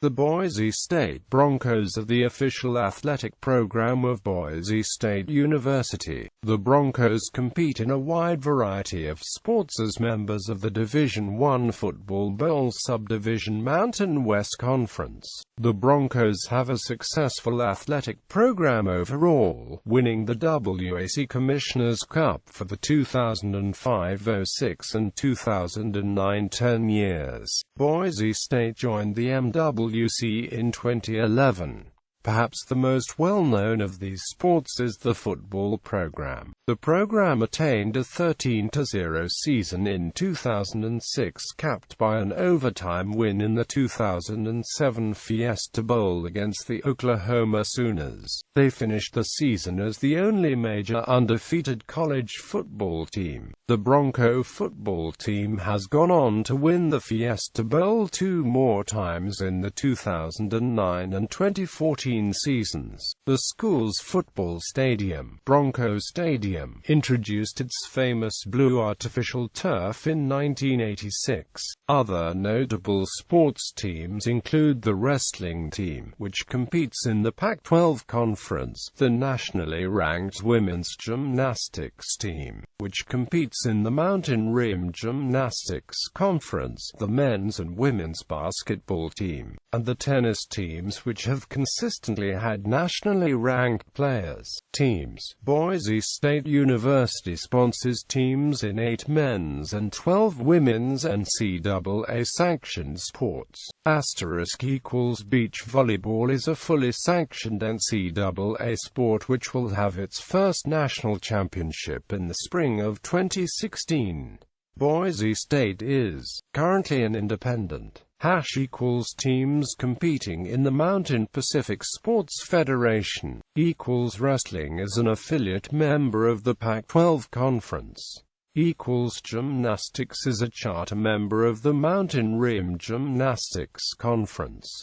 The Boise State Broncos are the official athletic program of Boise State University. The Broncos compete in a wide variety of sports as members of the Division I Football Bowl Subdivision Mountain West Conference. The Broncos have a successful athletic program overall, winning the WAC Commissioner's Cup for the 2005-06 and 2009-10 years. Boise State joined the MWC in 2011. Perhaps the most well-known of these sports is the football program. The program attained a 13-0 season in 2006, capped by an overtime win in the 2007 Fiesta Bowl against the Oklahoma Sooners. They finished the season as the only major undefeated college football team. The Bronco football team has gone on to win the Fiesta Bowl 2 more times in the 2009 and 2014 seasons. The school's football stadium, Bronco Stadium, introduced its famous blue artificial turf in 1986. Other notable sports teams include the wrestling team, which competes in the Pac-12 Conference, the nationally ranked women's gymnastics team, which competes in the Mountain Rim Gymnastics Conference, the men's and women's basketball team, and the tennis teams, which have consistently had nationally ranked players. Teams. Boise State University sponsors teams in 8 men's and 12 women's NCAA-sanctioned sports. Beach volleyball is a fully sanctioned NCAA sport which will have its first national championship in the spring of 2016. Boise State is currently an independent. Teams competing in the Mountain Pacific Sports Federation. Wrestling is an affiliate member of the Pac-12 Conference. Gymnastics is a charter member of the Mountain Rim Gymnastics Conference.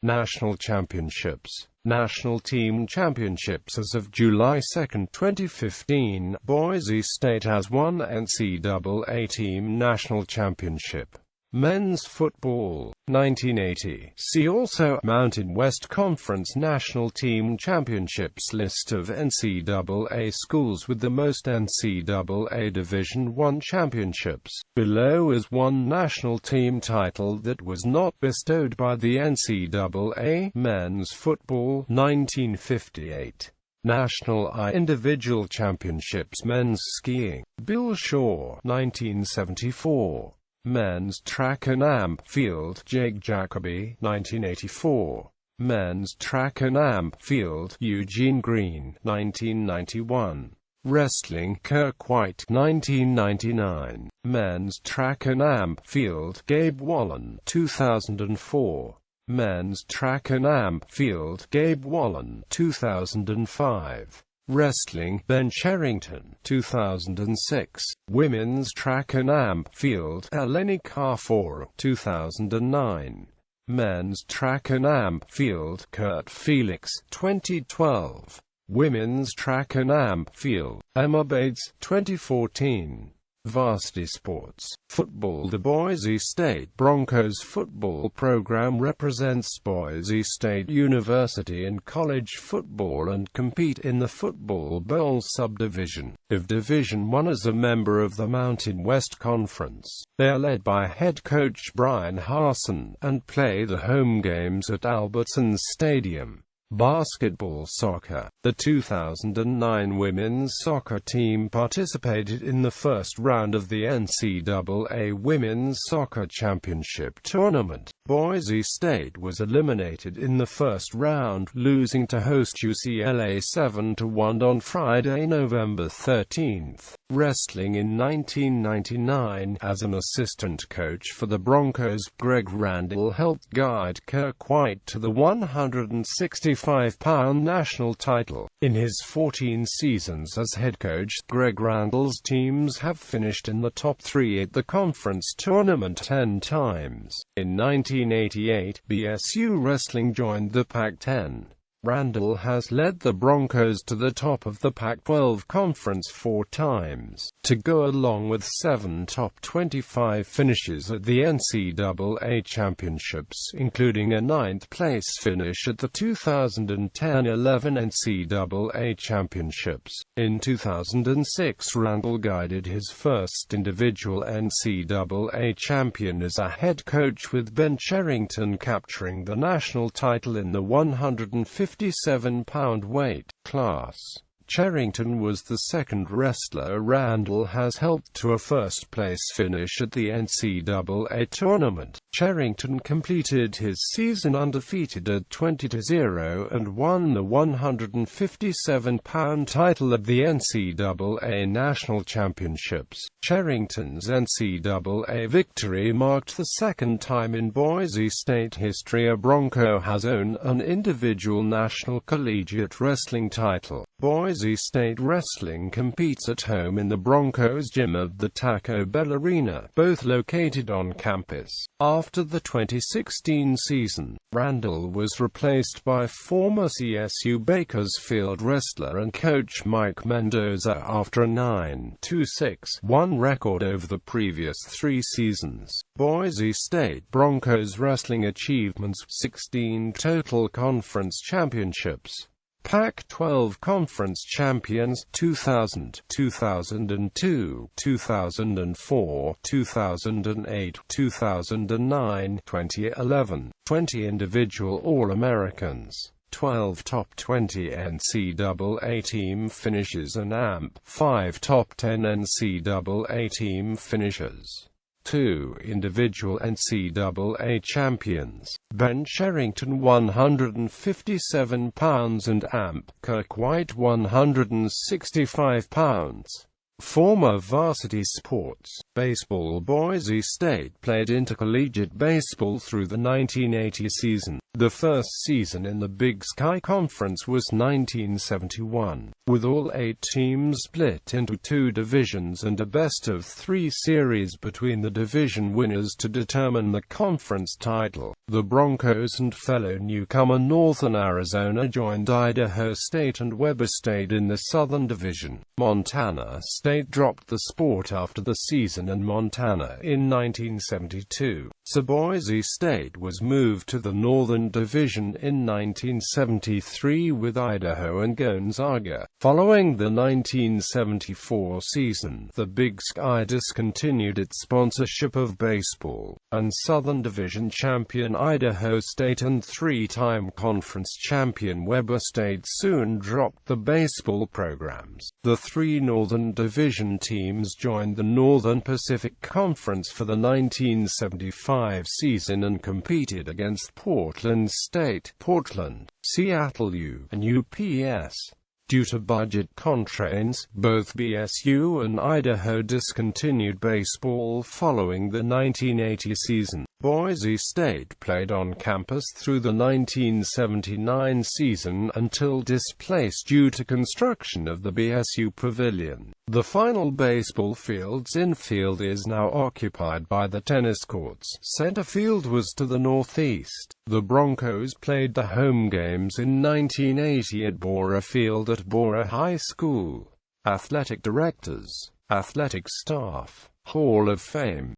National Championships. National Team Championships. As of July 2, 2015, Boise State has one NCAA Team National Championship. Men's football, 1980. See also, Mountain West Conference National Team Championships. List of NCAA schools with the most NCAA Division I championships. Below is one national team title that was not bestowed by the NCAA. Men's football, 1958. National Individual Championships. Men's skiing, Bill Shaw, 1974. Men's track and amp field, Jake Jacoby, 1984. Men's track and amp field, Eugene Green, 1991. Wrestling, Kirk White, 1999. Men's track and amp field, Gabe Wallen, 2004. Men's track and amp field, Gabe Wallen, 2005. Wrestling, Ben Sherrington, 2006. Women's track and amp field, Eleni Carfor, 2009. Men's track and amp field, Kurt Felix, 2012. Women's track and amp field, Emma Bates, 2014. Varsity sports. Football. The Boise State Broncos football program represents Boise State University in college football and compete in the Football Bowl Subdivision of Division I as a member of the Mountain West Conference. They are led by head coach Brian Harsin, and play the home games at Albertsons Stadium. Basketball. Soccer. The 2009 women's soccer team participated in the first round of the NCAA Women's Soccer Championship tournament. Boise State was eliminated in the first round, losing to host UCLA 7-1 on Friday, November 13. Wrestling. In 1999, as an assistant coach for the Broncos, Greg Randall helped guide Kirk White to the 165-pound national title. In his 14 seasons as head coach, Greg Randall's teams have finished in the top 3 at the conference tournament 10 times. In 1988, BSU Wrestling joined the Pac-10. Randall has led the Broncos to the top of the Pac-12 conference 4 times, to go along with 7 top 25 finishes at the NCAA championships, including a 9th-place finish at the 2010-11 NCAA championships. In 2006, Randall guided his first individual NCAA champion as a head coach, with Ben Cherington capturing the national title in the 157-pound weight class. Cherington was the second wrestler Randall has helped to a first-place finish at the NCAA tournament. Cherington completed his season undefeated at 20-0 and won the 157-pound title at the NCAA National Championships. Cherington's NCAA victory marked the second time in Boise State history a Bronco has owned an individual national collegiate wrestling title. Boise State Wrestling competes at home in the Broncos gym of the Taco Bell Arena, both located on campus. After the 2016 season, Randall was replaced by former CSU Bakersfield wrestler and coach Mike Mendoza after a 9-6-1 record over the previous 3 seasons. Boise State Broncos wrestling achievements: 16 total conference championships. Pac-12 Conference Champions: 2000, 2002, 2004, 2008, 2009, 2011. 20 individual All-Americans. 12 top 20 NCAA team finishes and AMP. 5 top 10 NCAA team finishes. 2 individual NCAA champions, Ben Cherington 157 pounds and AMP. Kirk White 165 pounds. Former varsity sports. Baseball. Boise State played intercollegiate baseball through the 1980 season. The first season in the Big Sky Conference was 1971, with all 8 teams split into 2 divisions and a best-of-3 series between the division winners to determine the conference title. The Broncos and fellow newcomer Northern Arizona joined Idaho State and Weber State in the Southern Division. Montana State dropped the sport after the season and Montana in 1972, so Boise State was moved to the Northern Division in 1973 with Idaho and Gonzaga. Following the 1974 season, the Big Sky discontinued its sponsorship of baseball, and Southern Division champion Idaho State and 3-time conference champion Weber State soon dropped the baseball programs. The 3 Northern Division teams joined the Northern Pacific Conference for the 1975 season and competed against Portland State, Portland, Seattle U, and UPS. Due to budget constraints, both BSU and Idaho discontinued baseball following the 1980 season. Boise State played on campus through the 1979 season until displaced due to construction of the BSU Pavilion. The final baseball field's infield is now occupied by the tennis courts. Center field was to the northeast. The Broncos played the home games in 1980 at Bora Field at Bora High School. Athletic directors, athletic staff, Hall of Fame.